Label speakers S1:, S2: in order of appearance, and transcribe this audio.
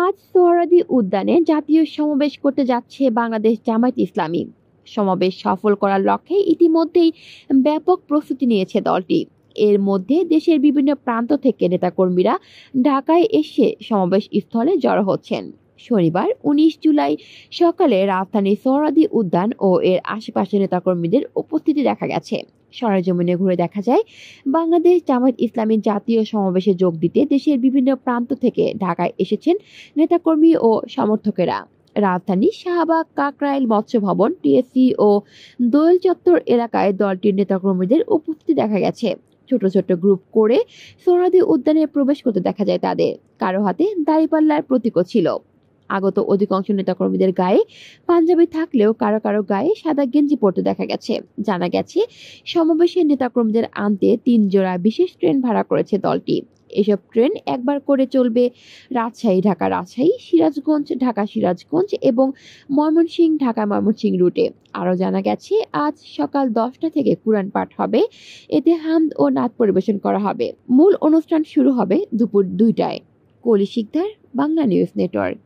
S1: আজ সোহরাওয়ার্দী উদ্যানে জাতীয় সমাবেশ করতে যাচ্ছে বাংলাদেশ জামায়াতে ইসলামী। সমাবেশ সফল করার লক্ষ্যে ইতিমধ্যেই ব্যাপক প্রস্তুতি নিয়েছে দলটি। এর মধ্যে দেশের বিভিন্ন প্রান্ত থেকে নেতাকর্মীরা ঢাকায় এসে সমাবেশ স্থলে জড়ো হচ্ছেন। শনিবার ১৯ জুলাই সকালে রাজধানীর সোহরাওয়ার্দী উদ্যান ও এর আশেপাশে নেতাকর্মীদের উপস্থিতি দেখা গেছে। সরেজমিনে ঘুরে দেখা যায়, বাংলাদেশ জামায়াত ইসলামীর জাতীয় সমাবেশে যোগ দিতে দেশের বিভিন্ন প্রান্ত থেকে ঢাকায় এসেছেন নেতাকর্মী ও সমর্থকেরা। রাজধানী শাহবাগ, কাকরাইল, মৎস্য ভবন, টিএসসি ও দোয়েল চত্বর এলাকায় দলটির নেতাকর্মীদের উপস্থিতি দেখা গেছে। ছোট ছোট গ্রুপ করে সোহরাওয়ার্দী উদ্যানে প্রবেশ করতে দেখা যায় তাদের। কারো হাতে দাঁড়িপাল্লার প্রতীকও ছিল। আগত অধিকাংশ নেতাকর্মীদের গায়ে পাঞ্জাবি থাকলেও কারো কারো গায়ে সাদা গেঞ্জি পরতে দেখা গেছে। জানা গেছে, সমাবেশের নেতাকর্মীদের আনতে ৩ জোড়া বিশেষ ট্রেন ভাড়া করেছে দলটি। এসব ট্রেন একবার করে চলবে রাজশাহী ঢাকা রাজশাহী, সিরাজগঞ্জ ঢাকা সিরাজগঞ্জ এবং ময়মনসিংহ ঢাকা ময়মনসিংহ রুটে। আরও জানা গেছে, আজ সকাল 10টা থেকে কুরআন পাঠ হবে, এতে হামদ ও নাত পরিবেশন করা হবে। মূল অনুষ্ঠান শুরু হবে দুপুর 2টায়। কলি শিকদার, বাংলা নিউজ নেটওয়ার্ক।